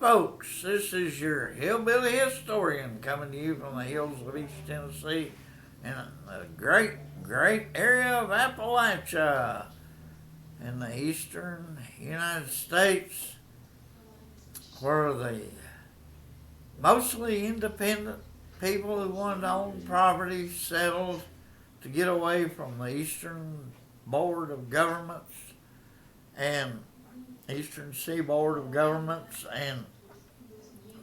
folks. This is your hillbilly historian coming to you from the hills of East Tennessee in the great, great area of Appalachia in the eastern United States, where the mostly independent people who wanted to own property settled to get away from the Eastern Board of Governments and Eastern Seaboard of Governments and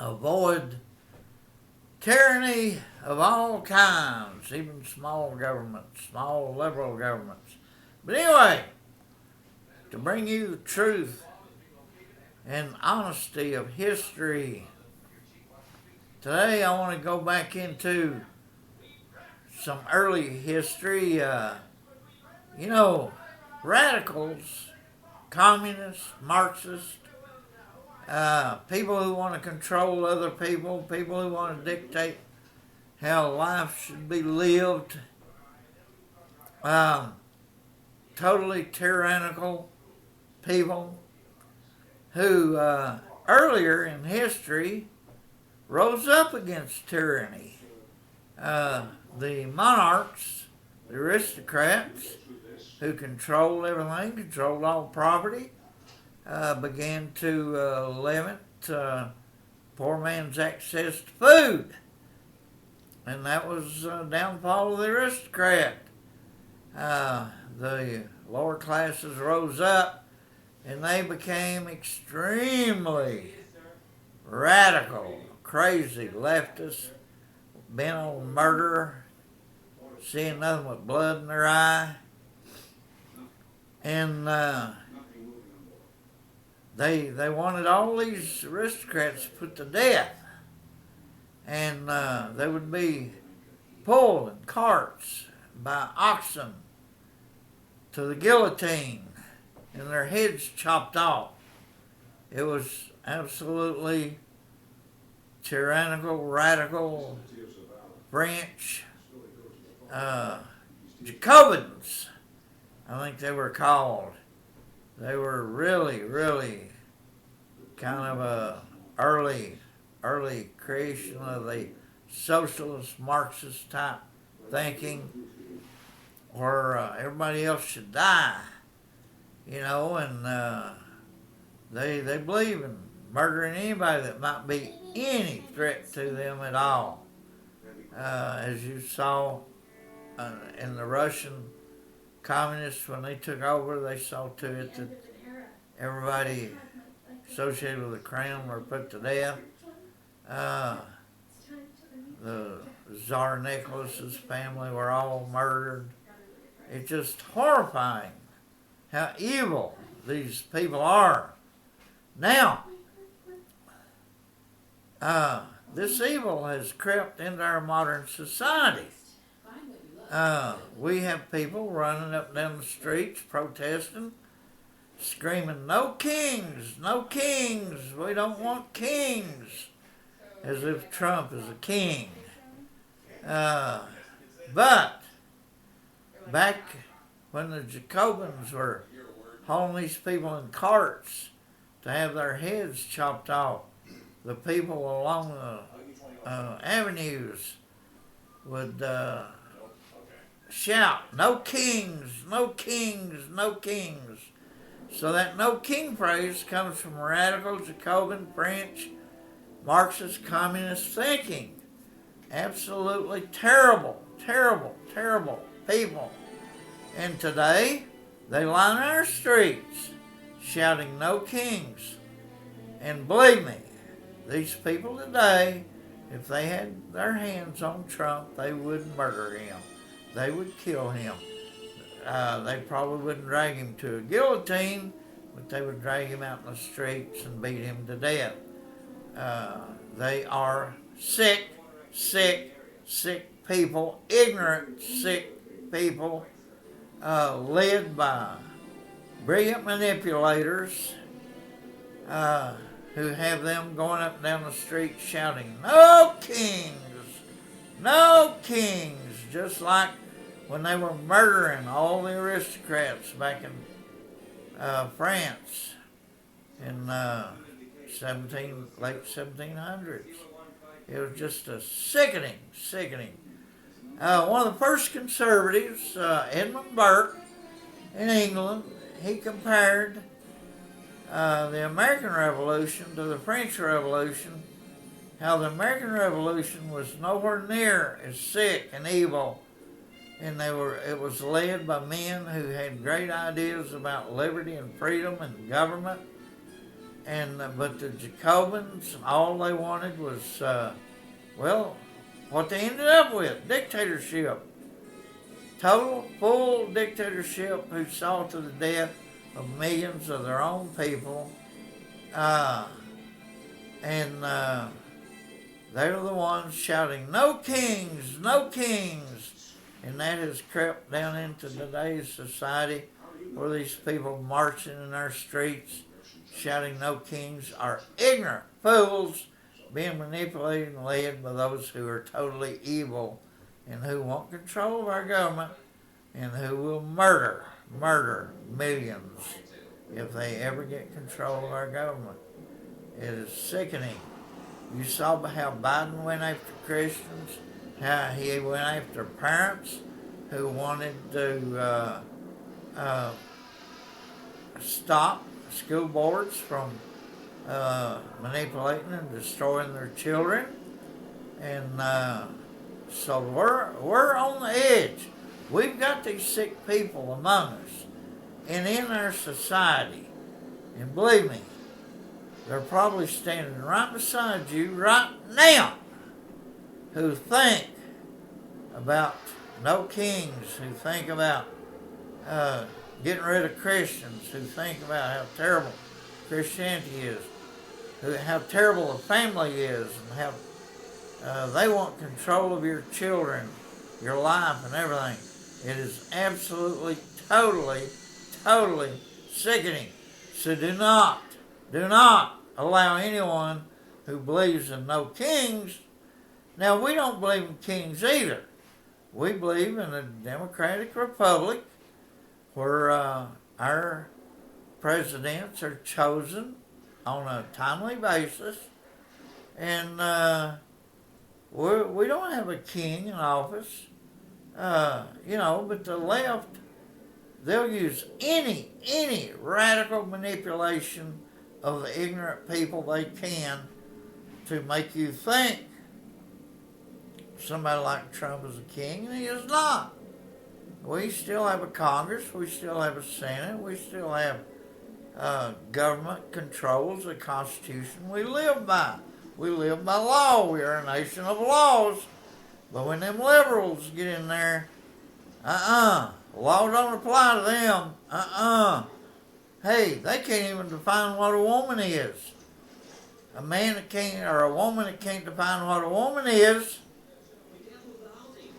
avoid tyranny of all kinds, even small governments, small liberal governments. But anyway, to bring you the truth and honesty of history, today I want to go back into some early history. Radicals, communists, Marxists, people who want to control other people, people who want to dictate how life should be lived, totally tyrannical people who earlier in history rose up against tyranny. The monarchs, the aristocrats who controlled everything, controlled all property, began to limit poor man's access to food. And that was the downfall of the aristocrat. The lower classes rose up and they became extremely radical, crazy leftists, bent on murder, seeing nothing but blood in their eye. And they wanted all these aristocrats put to death. And they would be pulled in carts by oxen to the guillotine and their heads chopped off. It was absolutely tyrannical, radical, French, Jacobins, I think they were called. They were really, really kind of a early creation of the socialist, Marxist type thinking, where everybody else should die, and they believe in murdering anybody that might be any threat to them at all. As you saw in the Russian communists, when they took over, they saw to it that everybody associated with the Kremlin were put to death. The Tsar Nicholas's family were all murdered. It's just horrifying how evil these people are. Now, this evil has crept into our modern society. We have people running up and down the streets protesting, screaming, "No kings, no kings, we don't want kings," as if Trump is a king. But back when the Jacobins were hauling these people in carts to have their heads chopped off, the people along the avenues would shout, "No kings, no kings, no kings." So that "no king" phrase comes from radical Jacobin, French, Marxist, communist thinking. Absolutely terrible, terrible, terrible people. And today, they line our streets shouting "No kings." And believe me, these people today, if they had their hands on Trump, they would murder him. They would kill him. They probably wouldn't drag him to a guillotine, but they would drag him out in the streets and beat him to death. They are sick, sick, sick people, ignorant, sick people, led by brilliant manipulators who have them going up and down the street shouting, "No kings, no kings," just like when they were murdering all the aristocrats back in France in late 1700s. It was just a sickening. One of the first conservatives, Edmund Burke, in England, he compared the American Revolution to the French Revolution, how the American Revolution was nowhere near as sick and evil, and it was led by men who had great ideas about liberty and freedom and government, but the Jacobins, all they wanted was, what they ended up with, dictatorship. Total, full dictatorship who saw to the death of millions of their own people. They're the ones shouting, "No kings, no kings!" And that has crept down into today's society, where these people marching in our streets shouting "No kings" are ignorant fools being manipulated and led by those who are totally evil and who want control of our government and who will murder millions if they ever get control of our government. It is sickening. You saw how Biden went after Christians, how he went after parents who wanted to stop school boards from manipulating and destroying their children. And so we're on the edge. We've got these sick people among us and in our society. And believe me, they're probably standing right beside you right now who think about no kings, who think about getting rid of Christians, who think about how terrible Christianity is, how terrible a family is, and how they want control of your children, your life, and everything. It is absolutely, totally sickening. So do not allow anyone who believes in no kings. Now, we don't believe in kings either. We believe in a democratic republic where our presidents are chosen on a timely basis, and we don't have a king in office, but the left, they'll use any radical manipulation of the ignorant people they can to make you think somebody like Trump is a king, and he is not. We still have a Congress, we still have a Senate, we still have government controls the Constitution we live by. We live by law. We are a nation of laws. But when them liberals get in there, law don't apply to them. Hey, they can't even define what a woman is. A man that can't, or a woman that can't define what a woman is,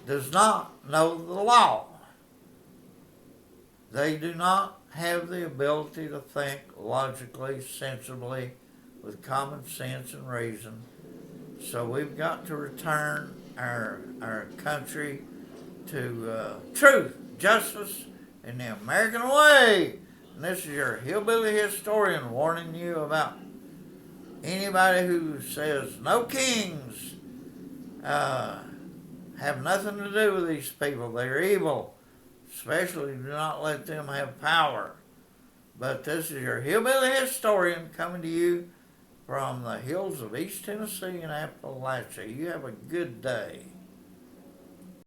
does not know the law. They do not have the ability to think logically, sensibly, with common sense and reason. So we've got to return our country to truth, justice, and the American way. And this is your hillbilly historian warning you about anybody who says no kings have nothing to do with these people. They're evil. Especially do not let them have power. But this is your hillbilly historian coming to you from the hills of East Tennessee and Appalachia. You have a good day.